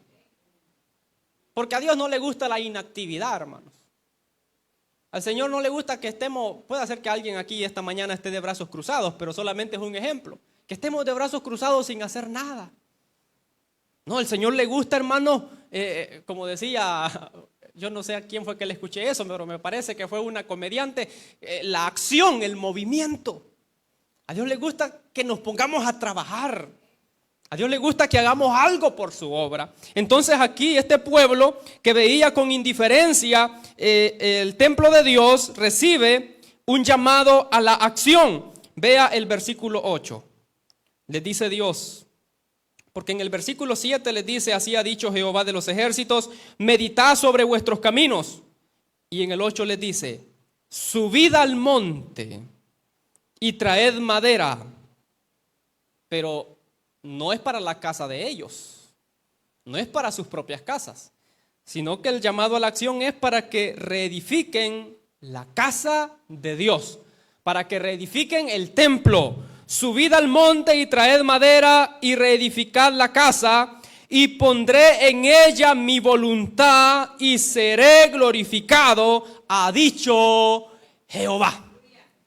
Porque a Dios no le gusta la inactividad, hermanos. Al Señor no le gusta que estemos, puede ser que alguien aquí esta mañana esté de brazos cruzados, pero solamente es un ejemplo. Que estemos de brazos cruzados sin hacer nada. No, al Señor le gusta, hermano, como decía, yo no sé a quién fue que le escuché eso, pero me parece que fue una comediante, la acción, el movimiento. A Dios le gusta que nos pongamos a trabajar. A Dios le gusta que hagamos algo por su obra. Entonces aquí este pueblo que veía con indiferencia el templo de Dios recibe un llamado a la acción. Vea el versículo 8. Les dice Dios, porque en el versículo 7 les dice: así ha dicho Jehová de los ejércitos, meditad sobre vuestros caminos. Y en el 8 les dice: subid al monte y traed madera. Pero no es para la casa de ellos, no es para sus propias casas, sino que el llamado a la acción es para que reedifiquen la casa de Dios, para que reedifiquen el templo. Subid al monte y traed madera y reedificad la casa, y pondré en ella mi voluntad y seré glorificado, ha dicho Jehová.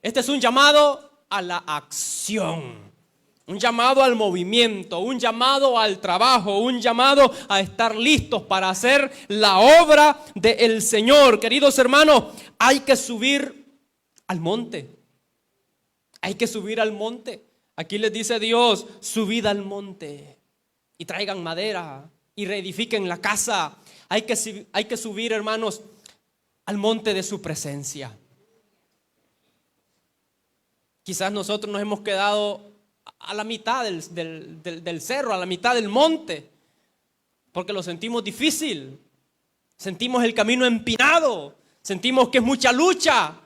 Este es un llamado a la acción, un llamado al movimiento, un llamado al trabajo, un llamado a estar listos para hacer la obra del Señor. Queridos hermanos, hay que subir al monte. Hay que subir al monte. Aquí les dice Dios: subid al monte y traigan madera y reedifiquen la casa. Hay que subir, hermanos, al monte de su presencia. Quizás nosotros nos hemos quedado a la mitad del cerro, a la mitad del monte, porque lo sentimos difícil, sentimos el camino empinado, sentimos que es mucha lucha.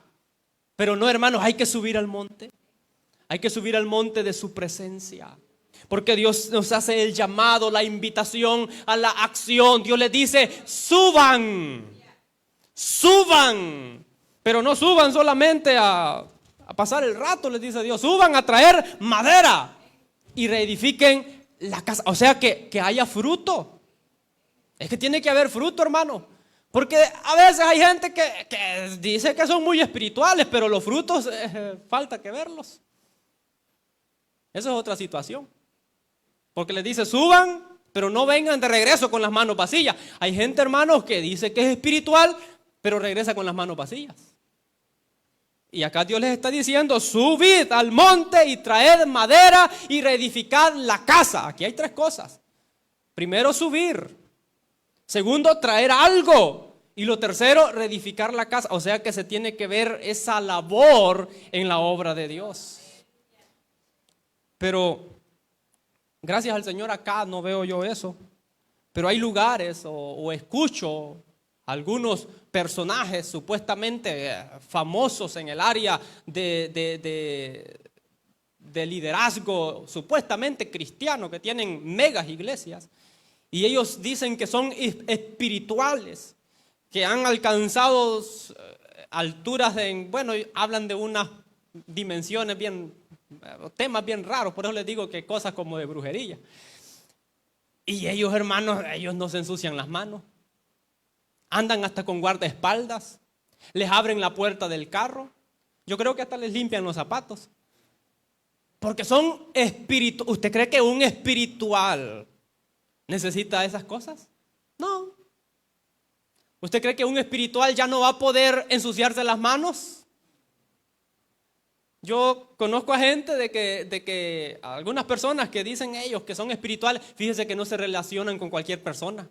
Pero no, hermanos, hay que subir al monte. Hay que subir al monte de su presencia, porque Dios nos hace el llamado, la invitación a la acción. Dios les dice: suban, suban, pero no suban solamente a pasar el rato, les dice Dios. Suban a traer madera y reedifiquen la casa. O sea, que haya fruto. Es que tiene que haber fruto, hermano. Porque a veces hay gente que dice que son muy espirituales, pero los frutos falta que verlos. Esa es otra situación. Porque les dice: suban, pero no vengan de regreso con las manos vacías. Hay gente, hermanos, que dice que es espiritual, pero regresa con las manos vacías. Y acá Dios les está diciendo: subid al monte y traed madera y reedificad la casa. Aquí hay tres cosas. Primero, subir. Segundo, traer algo. Y lo tercero, reedificar la casa. O sea que se tiene que ver esa labor en la obra de Dios. Pero gracias al Señor acá no veo yo eso. Pero hay lugares o escucho algunos personajes supuestamente famosos en el área de liderazgo supuestamente cristiano, que tienen megas iglesias, y ellos dicen que son espirituales, que han alcanzado alturas hablan de unas dimensiones temas bien raros. Por eso les digo que cosas como de brujería. Y ellos, hermanos, ellos no se ensucian las manos, andan hasta con guardaespaldas, les abren la puerta del carro, yo creo que hasta les limpian los zapatos, porque son espirituales. ¿Usted cree que un espiritual necesita esas cosas? No. ¿Usted cree que un espiritual ya no va a poder ensuciarse las manos? Yo conozco a gente de que algunas personas que dicen ellos que son espirituales, fíjense que no se relacionan con cualquier persona.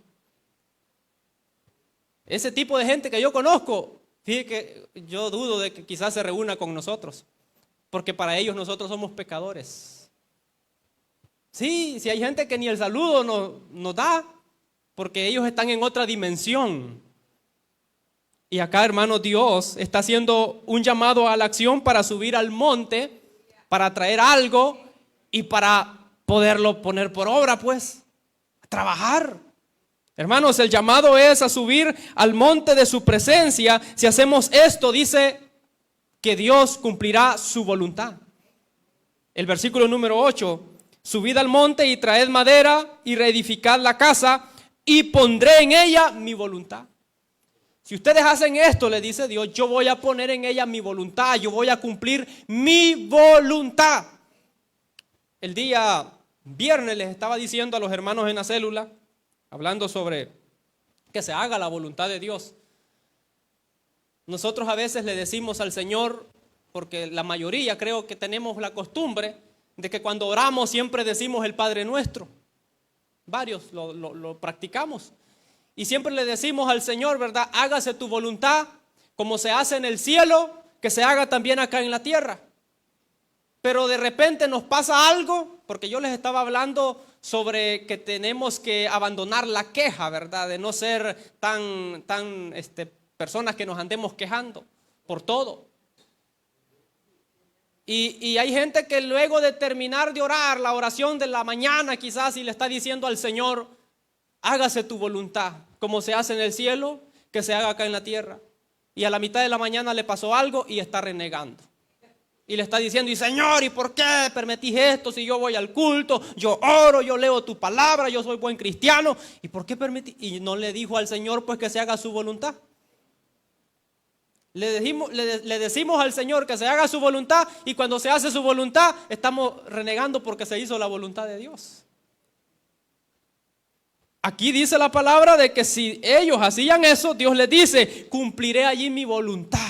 Ese tipo de gente que yo conozco, fíjense que yo dudo de que quizás se reúna con nosotros, porque para ellos nosotros somos pecadores. Sí, hay gente que ni el saludo nos da, porque ellos están en otra dimensión. Y acá, hermano, Dios está haciendo un llamado a la acción para subir al monte, para traer algo y para poderlo poner por obra, pues, a trabajar. Hermanos, el llamado es a subir al monte de su presencia. Si hacemos esto, dice que Dios cumplirá su voluntad. El versículo número 8, subid al monte y traed madera y reedificad la casa y pondré en ella mi voluntad. Si ustedes hacen esto, le dice Dios, yo voy a poner en ella mi voluntad, yo voy a cumplir mi voluntad. El día viernes les estaba diciendo a los hermanos en la célula, hablando sobre que se haga la voluntad de Dios. Nosotros a veces le decimos al Señor, porque la mayoría creo que tenemos la costumbre de que cuando oramos siempre decimos el Padre Nuestro. Varios lo practicamos. Y siempre le decimos al Señor, ¿verdad? Hágase tu voluntad, como se hace en el cielo, que se haga también acá en la tierra. Pero de repente nos pasa algo, porque yo les estaba hablando sobre que tenemos que abandonar la queja, ¿verdad? De no ser tan personas que nos andemos quejando por todo. Y hay gente que luego de terminar de orar, la oración de la mañana quizás, y le está diciendo al Señor, hágase tu voluntad, como se hace en el cielo, que se haga acá en la tierra. Y a la mitad de la mañana le pasó algo y está renegando. Y le está diciendo, y Señor, ¿y por qué permitís esto? Si yo voy al culto, yo oro, yo leo tu palabra, yo soy buen cristiano. ¿Y por qué permitís? Y no le dijo al Señor pues que se haga su voluntad. Le decimos al Señor que se haga su voluntad, y cuando se hace su voluntad estamos renegando porque se hizo la voluntad de Dios. Aquí dice la palabra de que si ellos hacían eso, Dios les dice, cumpliré allí mi voluntad.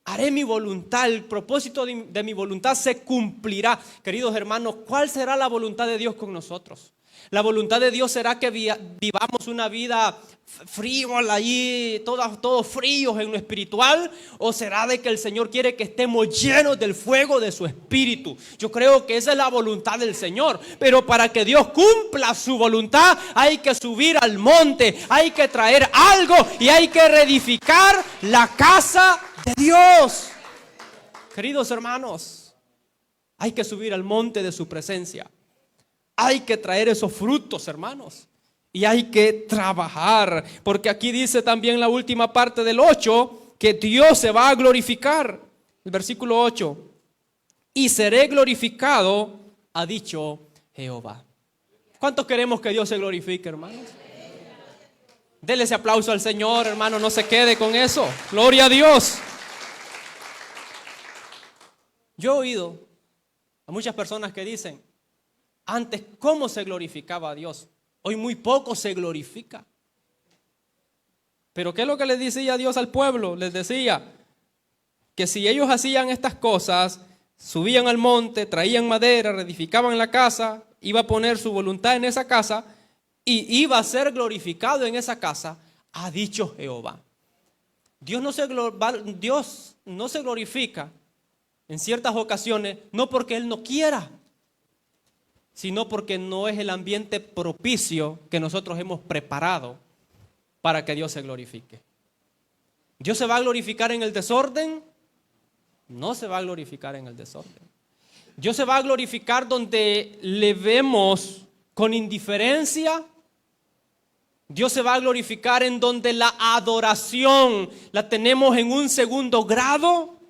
Haré mi voluntad, el propósito de mi voluntad se cumplirá. Queridos hermanos, ¿cuál será la voluntad de Dios con nosotros? La voluntad de Dios será que vivamos una vida frívola allí, todos fríos en lo espiritual, o será de que el Señor quiere que estemos llenos del fuego de su espíritu. Yo creo que esa es la voluntad del Señor, pero para que Dios cumpla su voluntad hay que subir al monte, hay que traer algo y hay que reedificar la casa de Dios. Queridos hermanos, hay que subir al monte de su presencia. Hay que traer esos frutos, hermanos, y hay que trabajar, porque aquí dice también la última parte del 8, que Dios se va a glorificar. El versículo 8, y seré glorificado, ha dicho Jehová. ¿Cuántos queremos que Dios se glorifique, hermanos? Dele ese aplauso al Señor, hermano, no se quede con eso. Gloria a Dios. Yo he oído a muchas personas que dicen, antes, ¿cómo se glorificaba a Dios? Hoy muy poco se glorifica. Pero ¿qué es lo que les decía Dios al pueblo? Les decía que si ellos hacían estas cosas, subían al monte, traían madera, reedificaban la casa, iba a poner su voluntad en esa casa y iba a ser glorificado en esa casa, ha dicho Jehová. Dios no se glorifica en ciertas ocasiones, no porque Él no quiera, sino porque no es el ambiente propicio que nosotros hemos preparado para que Dios se glorifique. ¿Dios se va a glorificar en el desorden? No se va a glorificar en el desorden. Dios se va a glorificar donde le vemos con indiferencia. Dios se va a glorificar en donde la adoración la tenemos en un segundo grado.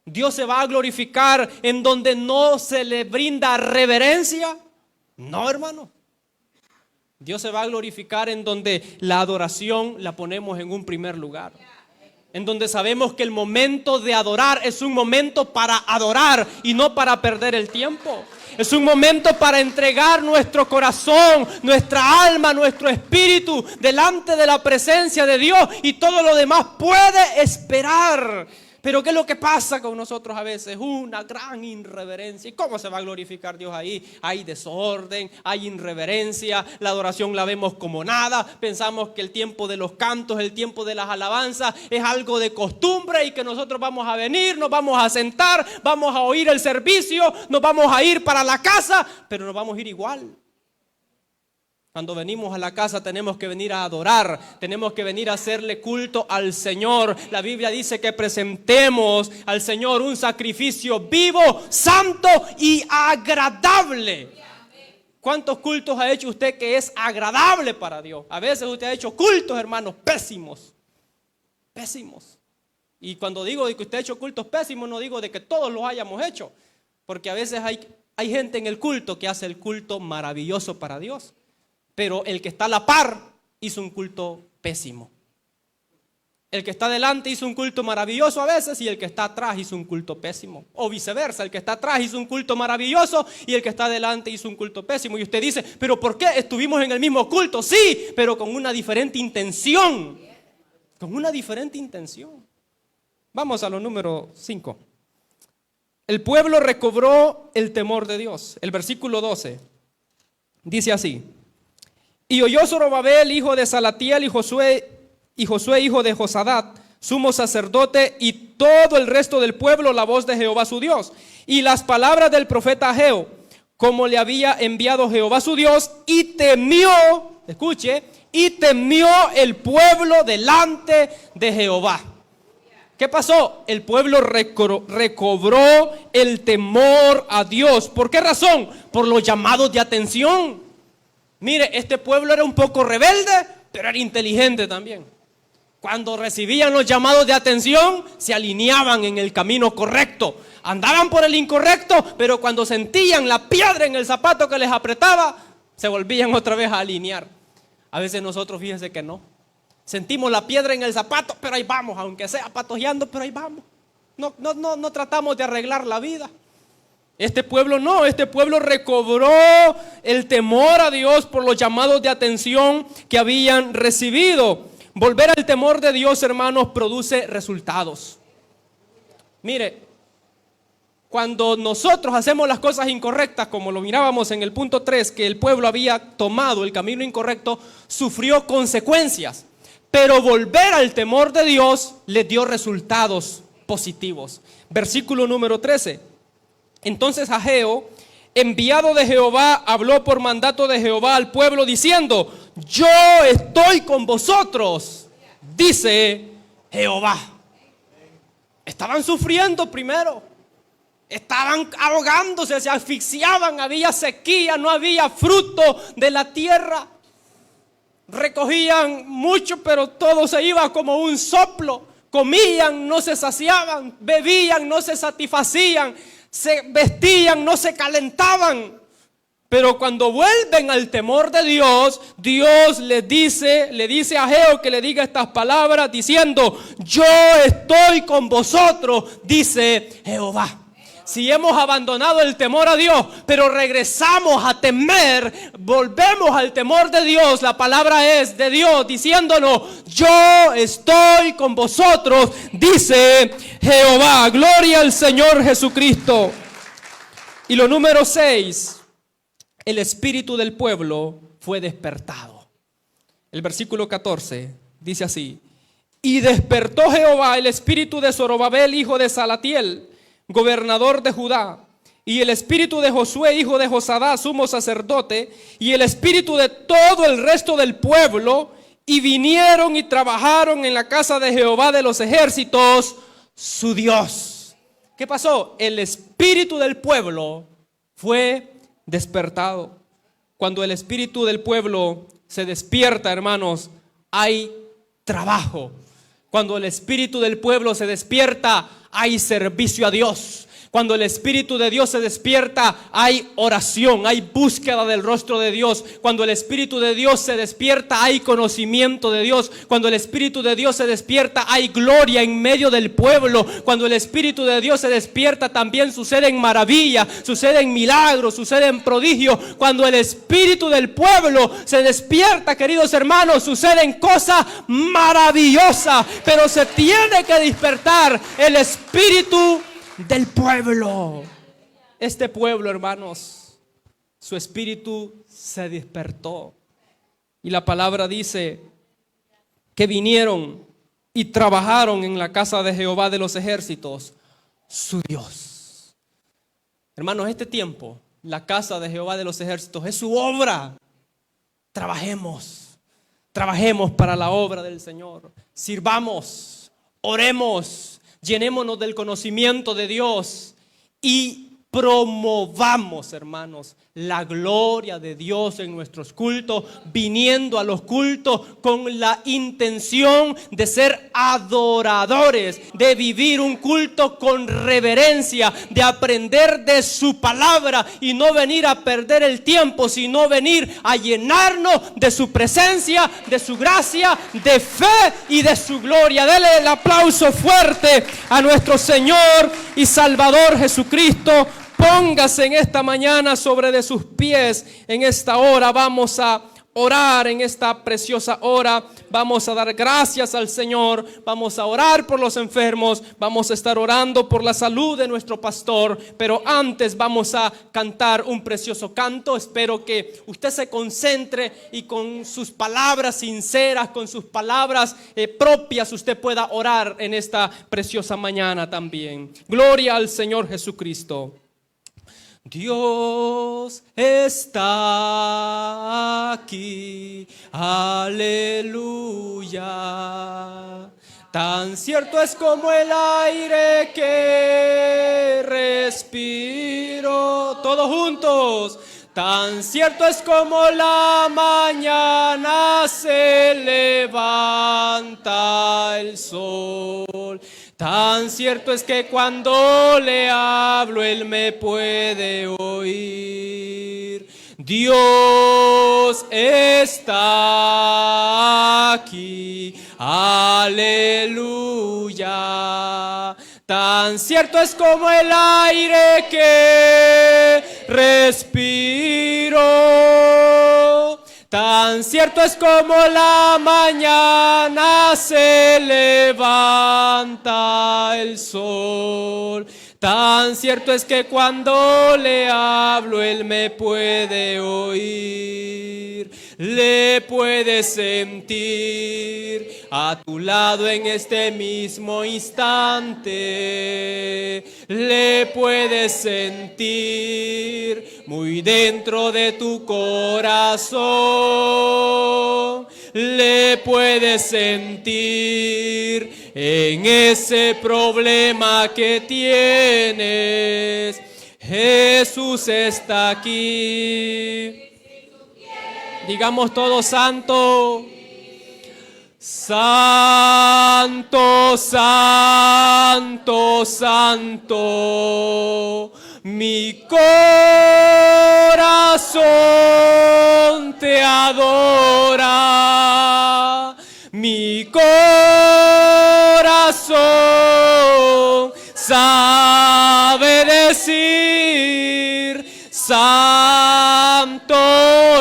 Dios se va a glorificar en donde no se le brinda reverencia. No, hermano. Dios se va a glorificar en donde la adoración la ponemos en un primer lugar. en donde sabemos que el momento de adorar es un momento para adorar y no para perder el tiempo. Es un momento para entregar nuestro corazón, nuestra alma, nuestro espíritu delante de la presencia de Dios, y todo lo demás puede esperar. Pero ¿qué es lo que pasa con nosotros a veces? Una gran irreverencia. ¿Y cómo se va a glorificar Dios ahí? Hay desorden, hay irreverencia, la adoración la vemos como nada. Pensamos que el tiempo de los cantos, el tiempo de las alabanzas es algo de costumbre y que nosotros vamos a venir, nos vamos a sentar, vamos a oír el servicio, nos vamos a ir para la casa, pero nos vamos a ir igual. Cuando venimos a la casa tenemos que venir a adorar, tenemos que venir a hacerle culto al Señor. La Biblia dice que presentemos al Señor un sacrificio vivo, santo y agradable. ¿Cuántos cultos ha hecho usted que es agradable para Dios? A veces usted ha hecho cultos, hermanos, pésimos. Pésimos. Y cuando digo de que usted ha hecho cultos pésimos, no digo de que todos los hayamos hecho. Porque a veces hay gente en el culto que hace el culto maravilloso para Dios. Pero el que está a la par hizo un culto pésimo. El que está delante hizo un culto maravilloso a veces y el que está atrás hizo un culto pésimo. O viceversa, el que está atrás hizo un culto maravilloso y el que está delante hizo un culto pésimo. Y usted dice, ¿pero por qué estuvimos en el mismo culto? Sí, pero con una diferente intención. Con una diferente intención. Vamos a lo número 5. El pueblo recobró el temor de Dios. El versículo 12 dice así: y oyó Zorobabel, hijo de Salatiel, y Josué, hijo de Josadat, sumo sacerdote, y todo el resto del pueblo, la voz de Jehová su Dios, y las palabras del profeta Ageo, como le había enviado Jehová su Dios, y temió, escuche, y temió el pueblo delante de Jehová. ¿Qué pasó? El pueblo recobró el temor a Dios. ¿Por qué razón? Por los llamados de atención. Mire, este pueblo era un poco rebelde, pero era inteligente también. Cuando recibían los llamados de atención, se alineaban en el camino correcto. Andaban por el incorrecto, pero cuando sentían la piedra en el zapato que les apretaba, se volvían otra vez a alinear. A veces nosotros, fíjense que no. Sentimos la piedra en el zapato, pero ahí vamos, aunque sea patojeando, pero ahí vamos. No tratamos de arreglar la vida. Este pueblo no, este pueblo recobró el temor a Dios por los llamados de atención que habían recibido. Volver al temor de Dios, hermanos, produce resultados. Mire, cuando nosotros hacemos las cosas incorrectas, como lo mirábamos en el punto 3, que el pueblo había tomado el camino incorrecto, sufrió consecuencias. Pero volver al temor de Dios le dio resultados positivos. Versículo número 13. Entonces Ageo, enviado de Jehová, habló por mandato de Jehová al pueblo diciendo: yo estoy con vosotros, dice Jehová. Estaban sufriendo primero, estaban ahogándose, se asfixiaban, había sequía, no había fruto de la tierra. Recogían mucho, pero todo se iba como un soplo. Comían, no se saciaban, bebían, no se satisfacían, se vestían, no se calentaban. Pero cuando vuelven al temor de Dios, Dios le dice a Ageo que le diga estas palabras diciendo: yo estoy con vosotros, dice Jehová. Si hemos abandonado el temor a Dios, pero regresamos a temer, volvemos al temor de Dios, la palabra es de Dios diciéndonos: yo estoy con vosotros, dice Jehová. Gloria al Señor Jesucristo. Y lo número 6, el espíritu del pueblo fue despertado. El versículo 14 dice así: y despertó Jehová el espíritu de Zorobabel, hijo de Salatiel, gobernador de Judá, y el espíritu de Josué, hijo de Josadá, sumo sacerdote, y el espíritu de todo el resto del pueblo, y vinieron y trabajaron en la casa de Jehová de los ejércitos, su Dios. ¿Qué pasó? El espíritu del pueblo fue despertado. Cuando el espíritu del pueblo se despierta, hermanos, hay trabajo. Cuando el espíritu del pueblo se despierta, hay servicio a Dios. Cuando el Espíritu de Dios se despierta, hay oración, hay búsqueda del rostro de Dios. Cuando el Espíritu de Dios se despierta, hay conocimiento de Dios. Cuando el Espíritu de Dios se despierta, hay gloria en medio del pueblo. Cuando el Espíritu de Dios se despierta, también suceden maravillas, suceden milagros, suceden prodigios. Cuando el Espíritu del pueblo se despierta, queridos hermanos, suceden cosas maravillosas. Pero se tiene que despertar el Espíritu del pueblo. Este pueblo, hermanos, su espíritu se despertó. Y la palabra dice que vinieron y trabajaron en la casa de Jehová de los ejércitos, su Dios. Hermanos, este tiempo, la casa de Jehová de los ejércitos es su obra. Trabajemos para la obra del Señor. Sirvamos, oremos, llenémonos del conocimiento de Dios y promovamos, hermanos, la gloria de Dios en nuestros cultos, viniendo a los cultos con la intención de ser adoradores, de vivir un culto con reverencia, de aprender de su palabra y no venir a perder el tiempo, sino venir a llenarnos de su presencia, de su gracia, de fe y de su gloria. Dele el aplauso fuerte a nuestro Señor y Salvador Jesucristo. Póngase en esta mañana sobre de sus pies. En esta hora vamos a orar, en esta preciosa hora vamos a dar gracias al Señor, vamos a orar por los enfermos, vamos a estar orando por la salud de nuestro pastor, pero antes vamos a cantar un precioso canto. Espero que usted se concentre y con sus palabras sinceras, con sus palabras propias, usted pueda orar en esta preciosa mañana también. Gloria al Señor Jesucristo. Dios está aquí, aleluya. Tan cierto es como el aire que respiro. Todos juntos. Tan cierto es como la mañana se levanta el sol. Tan cierto es que cuando le hablo Él me puede oír. Dios está aquí, aleluya. Tan cierto es como el aire que respiro. Tan cierto es como la mañana se levanta el sol. Tan cierto es que cuando le hablo Él me puede oír. Le puedes sentir a tu lado en este mismo instante. Le puedes sentir muy dentro de tu corazón. Le puedes sentir en ese problema que tienes. Jesús está aquí. Digamos todos: santo, santo, santo, santo. Mi corazón te adora. Mi corazón sabe decir: santo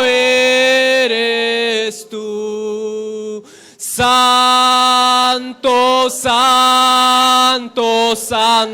eres tú. Santo, santo, santo.